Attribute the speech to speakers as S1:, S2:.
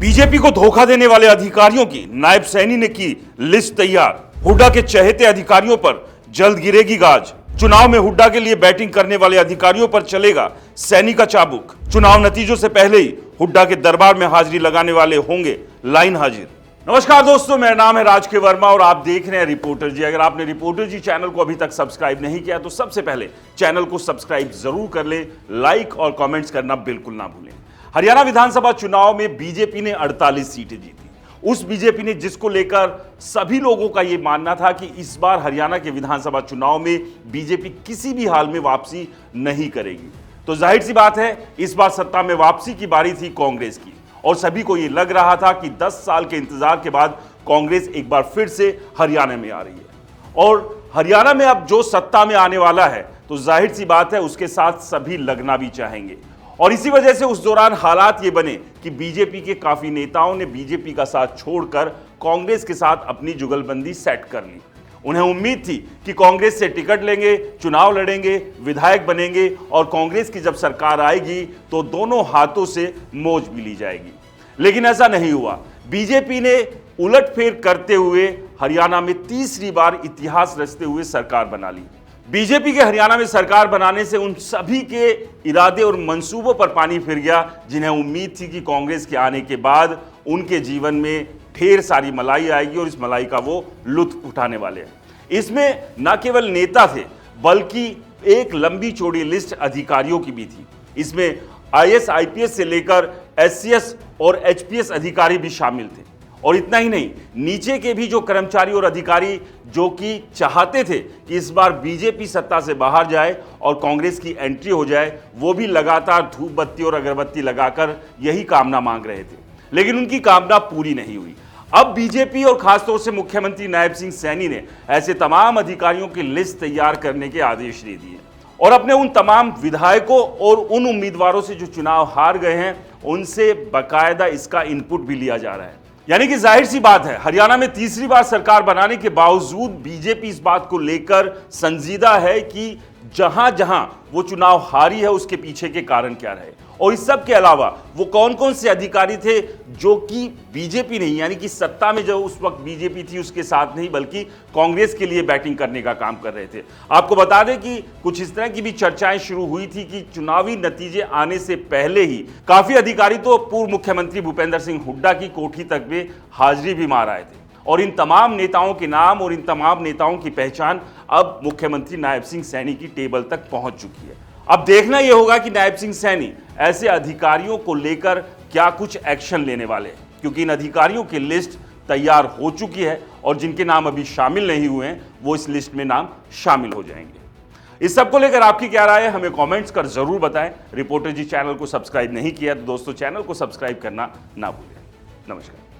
S1: BJP को धोखा देने वाले अधिकारियों की नायब सैनी ने की लिस्ट तैयार। हुड्डा के चहेते अधिकारियों पर जल्द गिरेगी गाज। चुनाव में हुड्डा के लिए बैटिंग करने वाले अधिकारियों पर चलेगा सैनी का चाबुक। चुनाव नतीजों से पहले ही हुड्डा के दरबार में हाजिरी लगाने वाले होंगे लाइन हाजिर। नमस्कार दोस्तों, मेरा नाम है राज के वर्मा और आप देख रहे हैं रिपोर्टर जी। अगर आपने रिपोर्टर जी चैनल को अभी तक सब्सक्राइब नहीं किया तो सबसे पहले चैनल को सब्सक्राइब जरूर कर ले, लाइक और कमेंट्स करना बिल्कुल ना भूलें। हरियाणा विधानसभा चुनाव में बीजेपी ने 48 सीटें जीती। उस बीजेपी ने जिसको लेकर सभी लोगों का यह मानना था कि इस बार हरियाणा के विधानसभा चुनाव में बीजेपी किसी भी हाल में वापसी नहीं करेगी, तो जाहिर सी बात है इस बार सत्ता में वापसी की बारी थी कांग्रेस की। और सभी को यह लग रहा था कि 10 साल के इंतजार के बाद कांग्रेस एक बार फिर से हरियाणा में आ रही है और हरियाणा में अब जो सत्ता में आने वाला है तो जाहिर सी बात है उसके साथ सभी लगना भी चाहेंगे। और इसी वजह से उस दौरान हालात ये बने कि बीजेपी के काफी नेताओं ने बीजेपी का साथ छोड़कर कांग्रेस के साथ अपनी जुगलबंदी सेट कर ली। उन्हें उम्मीद थी कि कांग्रेस से टिकट लेंगे, चुनाव लड़ेंगे, विधायक बनेंगे और कांग्रेस की जब सरकार आएगी तो दोनों हाथों से मौज भी ली जाएगी। लेकिन ऐसा नहीं हुआ। बीजेपी ने उलटफेर करते हुए हरियाणा में तीसरी बार इतिहास रचते हुए सरकार बना ली। बीजेपी के हरियाणा में सरकार बनाने से उन सभी के इरादे और मंसूबों पर पानी फिर गया जिन्हें उम्मीद थी कि कांग्रेस के आने के बाद उनके जीवन में ढेर सारी मलाई आएगी और इस मलाई का वो लुत्फ उठाने वाले हैं। इसमें न केवल नेता थे बल्कि एक लंबी चौड़ी लिस्ट अधिकारियों की भी थी। इसमें आईएएस आईपीएस से लेकर एससीएस और एचपीएस अधिकारी भी शामिल थे। और इतना ही नहीं, नीचे के भी जो कर्मचारी और अधिकारी जो कि चाहते थे कि इस बार बीजेपी सत्ता से बाहर जाए और कांग्रेस की एंट्री हो जाए, वो भी लगातार धूप बत्ती और अगरबत्ती लगाकर यही कामना मांग रहे थे। लेकिन उनकी कामना पूरी नहीं हुई। अब बीजेपी और खासतौर से मुख्यमंत्री नायब सिंह सैनी ने ऐसे तमाम अधिकारियों की लिस्ट तैयार करने के आदेश दे दिए और अपने उन तमाम विधायकों और उन उम्मीदवारों से जो चुनाव हार गए हैं उनसे बाकायदा इसका इनपुट भी लिया जा रहा है। यानी कि जाहिर सी बात है हरियाणा में तीसरी बार सरकार बनाने के बावजूद बीजेपी इस बात को लेकर संजीदा है कि जहां जहां वो चुनाव हारी है उसके पीछे के कारण क्या रहे और इस सब के अलावा वो कौन कौन से अधिकारी थे जो कि बीजेपी नहीं, यानी कि सत्ता में जो उस वक्त बीजेपी थी उसके साथ नहीं बल्कि कांग्रेस के लिए बैटिंग करने का काम कर रहे थे। आपको बता दें कि कुछ इस तरह की भी चर्चाएं शुरू हुई थी कि चुनावी नतीजे आने से पहले ही काफी अधिकारी तो पूर्व मुख्यमंत्री भूपेंद्र सिंह हुड्डा की कोठी तक में हाजिरी भी मार आए थे और इन तमाम नेताओं के नाम और इन तमाम नेताओं की पहचान अब मुख्यमंत्री नायब सिंह सैनी की टेबल तक पहुंच चुकी है। अब देखना यह होगा कि नायब सिंह सैनी ऐसे अधिकारियों को लेकर क्या कुछ एक्शन लेने वाले हैं, क्योंकि इन अधिकारियों की लिस्ट तैयार हो चुकी है और जिनके नाम अभी शामिल नहीं हुए हैं वो इस लिस्ट में नाम शामिल हो जाएंगे। इस सब को लेकर आपकी क्या राय है हमें कमेंट्स कर जरूर बताएं। रिपोर्टर जी चैनल को सब्सक्राइब नहीं किया तो दोस्तों चैनल को सब्सक्राइब करना ना भूलें। नमस्कार।